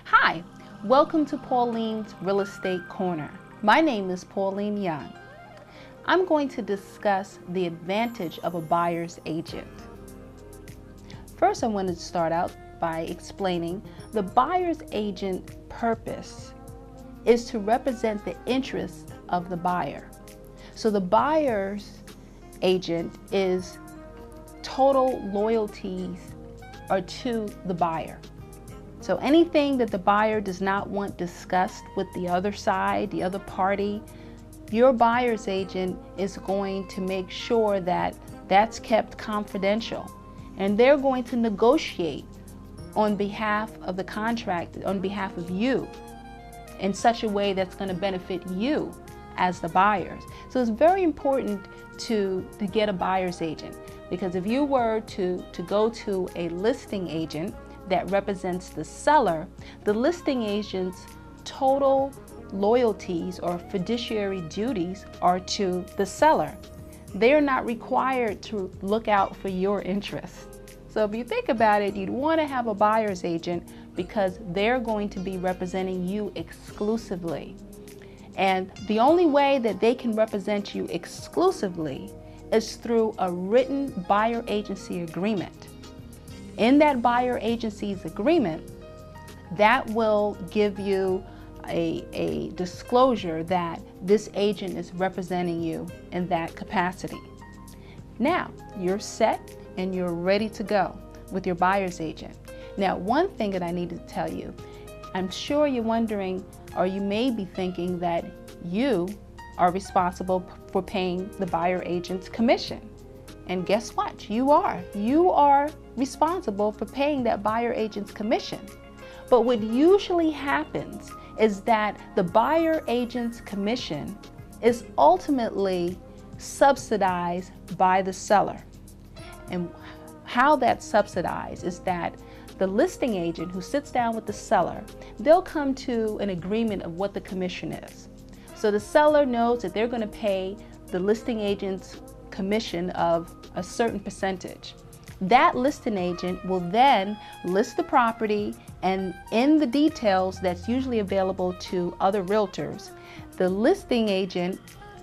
Hi, welcome to Pauline's Real Estate Corner. My name is Pauline Young. I'm going to discuss the advantage of a buyer's agent. First, I want to start out by explaining the buyer's agent purpose is to represent the interests of the buyer. So the buyer's agent is total loyalties are to the buyer. So anything that the buyer does not want discussed with the other side, the other party, your buyer's agent is going to make sure that that's kept confidential. And they're going to negotiate on behalf of the contract, on behalf of you, in such a way that's going to benefit you as the buyers. So it's very important to get a buyer's agent, because if you were to go to a listing agent that represents the seller, the listing agent's total loyalties or fiduciary duties are to the seller. They are not required to look out for your interests. So if you think about it, you'd want to have a buyer's agent because they're going to be representing you exclusively. And the only way that they can represent you exclusively is through a written buyer agency agreement. In that buyer agency's agreement, that will give you a disclosure that this agent is representing you in that capacity. Now, you're set and you're ready to go with your buyer's agent. Now, one thing that I need to tell you, I'm sure you're wondering, or you may be thinking that you are responsible for paying the buyer agent's commission. And guess what? You are responsible for paying that buyer agent's commission. But what usually happens is that the buyer agent's commission is ultimately subsidized by the seller. And how that's subsidized is that the listing agent who sits down with the seller, they'll come to an agreement of what the commission is. So the seller knows that they're going to pay the listing agent's commission of a certain percentage. That listing agent will then list the property, and in the details that's usually available to other realtors, the listing agent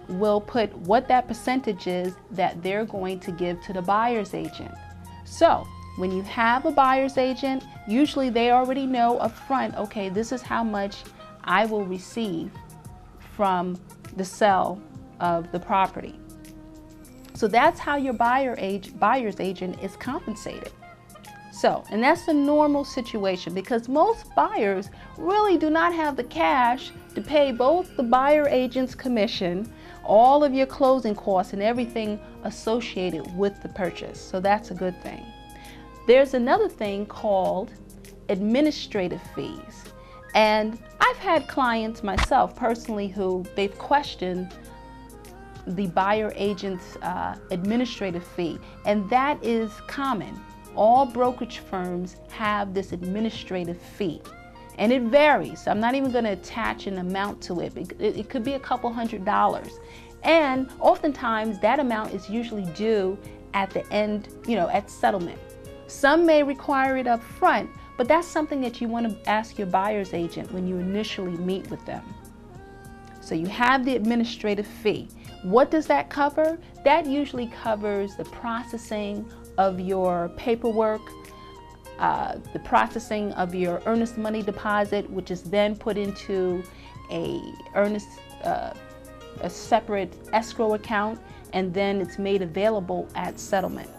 will put what that percentage is that they're going to give to the buyer's agent. So when you have a buyer's agent, usually they already know up front, okay, this is how much I will receive from the sale of the property. So that's how your buyer's agent is compensated. So, and that's the normal situation, because most buyers really do not have the cash to pay both the buyer agent's commission, all of your closing costs, and everything associated with the purchase. So that's a good thing. There's another thing called administrative fees. And I've had clients myself personally who they've questioned the buyer agent's administrative fee, and that is common. All brokerage firms have this administrative fee, and it varies. I'm not even going to attach an amount to it. It could be a couple $100s, and oftentimes that amount is usually due at the end, at settlement. Some may require it up front, but that's something that you want to ask your buyer's agent when you initially meet with them. So you have the administrative fee. What does that cover? That usually covers the processing of your paperwork, the processing of your earnest money deposit, which is then put into a separate escrow account, and then it's made available at settlement.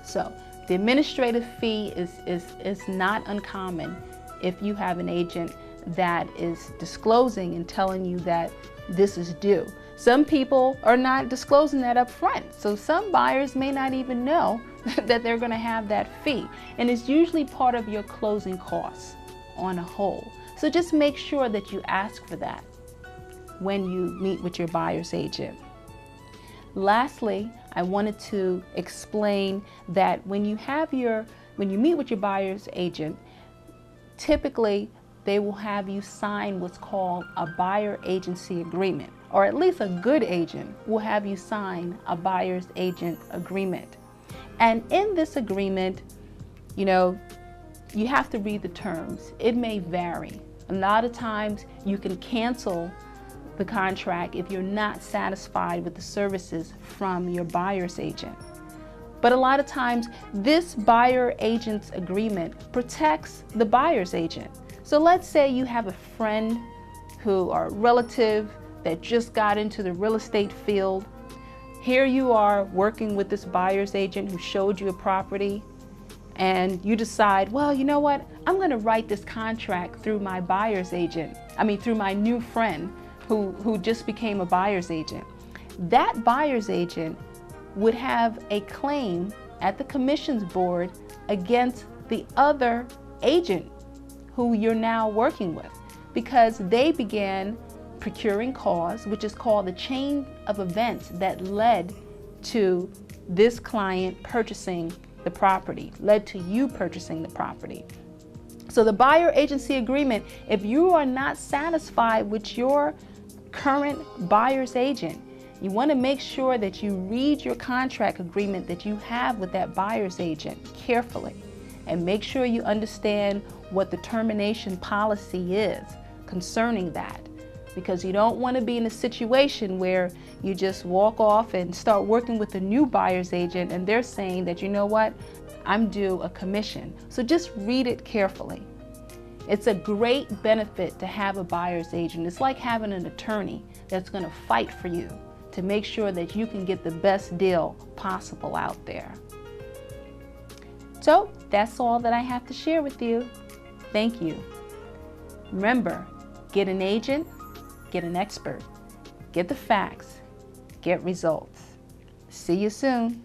So the administrative fee is not uncommon if you have an agent that is disclosing and telling you that this is due. Some people are not disclosing that up front, so some buyers may not even know that they're going to have that fee, and it's usually part of your closing costs on a whole. So just make sure that you ask for that when you meet with your buyer's agent. Lastly, I wanted to explain that when you meet with your buyer's agent, typically they will have you sign what's called a buyer agency agreement, or at least a good agent will have you sign a buyer's agent agreement. And in this agreement, you have to read the terms. It may vary. A lot of times you can cancel the contract if you're not satisfied with the services from your buyer's agent. But a lot of times this buyer agent's agreement protects the buyer's agent. So let's say you have a friend or a relative that just got into the real estate field. Here you are working with this buyer's agent who showed you a property, and you decide, well, you know what? I'm going to write this contract through my buyer's agent. Through my new friend who just became a buyer's agent. That buyer's agent would have a claim at the commissions board against the other agent who you're now working with, because they began procuring cause, which is called the chain of events that led to this client purchasing the property, led to you purchasing the property. So the buyer agency agreement, if you are not satisfied with your current buyer's agent, you want to make sure that you read your contract agreement that you have with that buyer's agent carefully, and make sure you understand what the termination policy is concerning that, because you don't want to be in a situation where you just walk off and start working with a new buyer's agent and they're saying that, you know what, I'm due a commission. So just read it carefully. It's a great benefit to have a buyer's agent. It's like having an attorney that's going to fight for you to make sure that you can get the best deal possible out there. So that's all that I have to share with you. Thank you. Remember, get an agent, get an expert, get the facts, get results. See you soon.